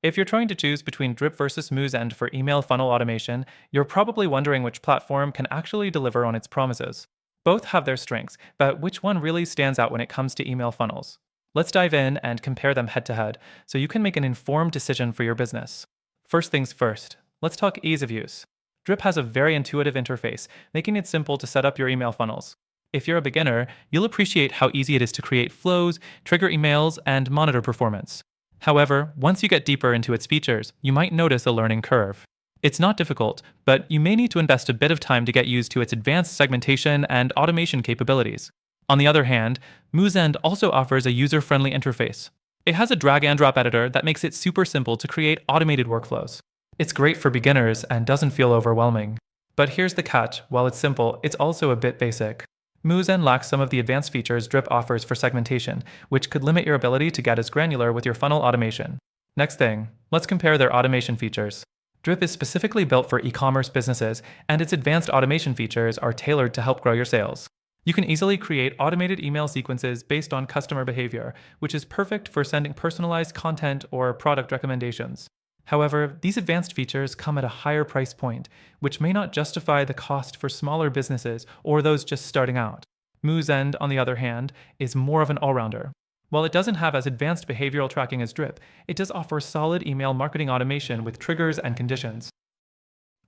If you're trying to choose between Drip versus Moosend for email funnel automation, you're probably wondering which platform can actually deliver on its promises. Both have their strengths, but which one really stands out when it comes to email funnels? Let's dive in and compare them head to head so you can make an informed decision for your business. First things first, let's talk ease of use. Drip has a very intuitive interface, making it simple to set up your email funnels. If you're a beginner, you'll appreciate how easy it is to create flows, trigger emails, and monitor performance. However, once you get deeper into its features, you might notice a learning curve. It's not difficult, but you may need to invest a bit of time to get used to its advanced segmentation and automation capabilities. On the other hand, Moosend also offers a user-friendly interface. It has a drag-and-drop editor that makes it super simple to create automated workflows. It's great for beginners and doesn't feel overwhelming. But here's the catch: while it's simple, it's also a bit basic. Moosend lacks some of the advanced features Drip offers for segmentation, which could limit your ability to get as granular with your funnel automation. Next thing, let's compare their automation features. Drip is specifically built for e-commerce businesses, and its advanced automation features are tailored to help grow your sales. You can easily create automated email sequences based on customer behavior, which is perfect for sending personalized content or product recommendations. However, these advanced features come at a higher price point, which may not justify the cost for smaller businesses or those just starting out. Moosend, on the other hand, is more of an all-rounder. While it doesn't have as advanced behavioral tracking as Drip, it does offer solid email marketing automation with triggers and conditions.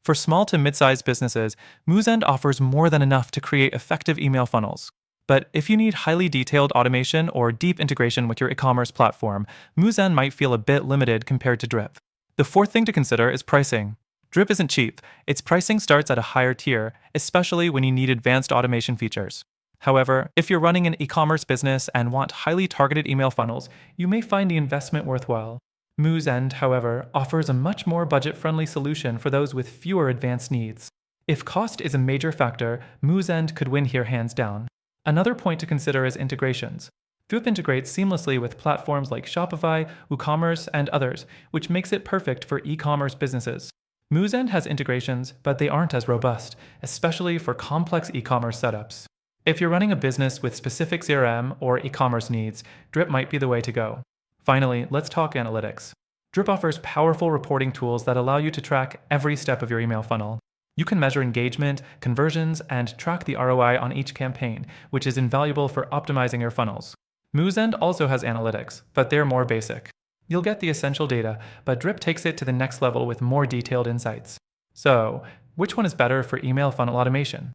For small to mid-sized businesses, Moosend offers more than enough to create effective email funnels. But if you need highly detailed automation or deep integration with your e-commerce platform, Moosend might feel a bit limited compared to Drip. The fourth thing to consider is pricing. Drip isn't cheap. Its pricing starts at a higher tier, especially when you need advanced automation features. However, if you're running an e-commerce business and want highly targeted email funnels, you may find the investment worthwhile. Moosend, however, offers a much more budget-friendly solution for those with fewer advanced needs. If cost is a major factor, Moosend could win here hands down. Another point to consider is integrations. Drip integrates seamlessly with platforms like Shopify, WooCommerce, and others, which makes it perfect for e-commerce businesses. Moosend has integrations, but they aren't as robust, especially for complex e-commerce setups. If you're running a business with specific CRM or e-commerce needs, Drip might be the way to go. Finally, let's talk analytics. Drip offers powerful reporting tools that allow you to track every step of your email funnel. You can measure engagement, conversions, and track the ROI on each campaign, which is invaluable for optimizing your funnels. Moosend also has analytics, but they're more basic. You'll get the essential data, but Drip takes it to the next level with more detailed insights. So, which one is better for email funnel automation?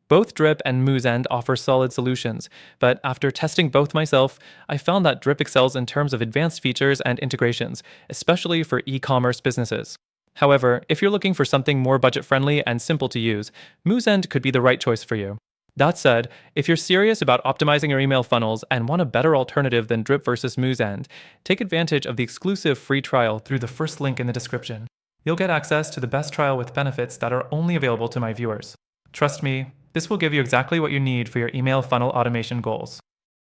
Both Drip and Moosend offer solid solutions, but after testing both myself, I found that Drip excels in terms of advanced features and integrations, especially for e-commerce businesses. However, if you're looking for something more budget-friendly and simple to use, Moosend could be the right choice for you. That said, if you're serious about optimizing your email funnels and want a better alternative than Drip versus Moosend, take advantage of the exclusive free trial through the first link in the description. You'll get access to the best trial with benefits that are only available to my viewers. Trust me, this will give you exactly what you need for your email funnel automation goals.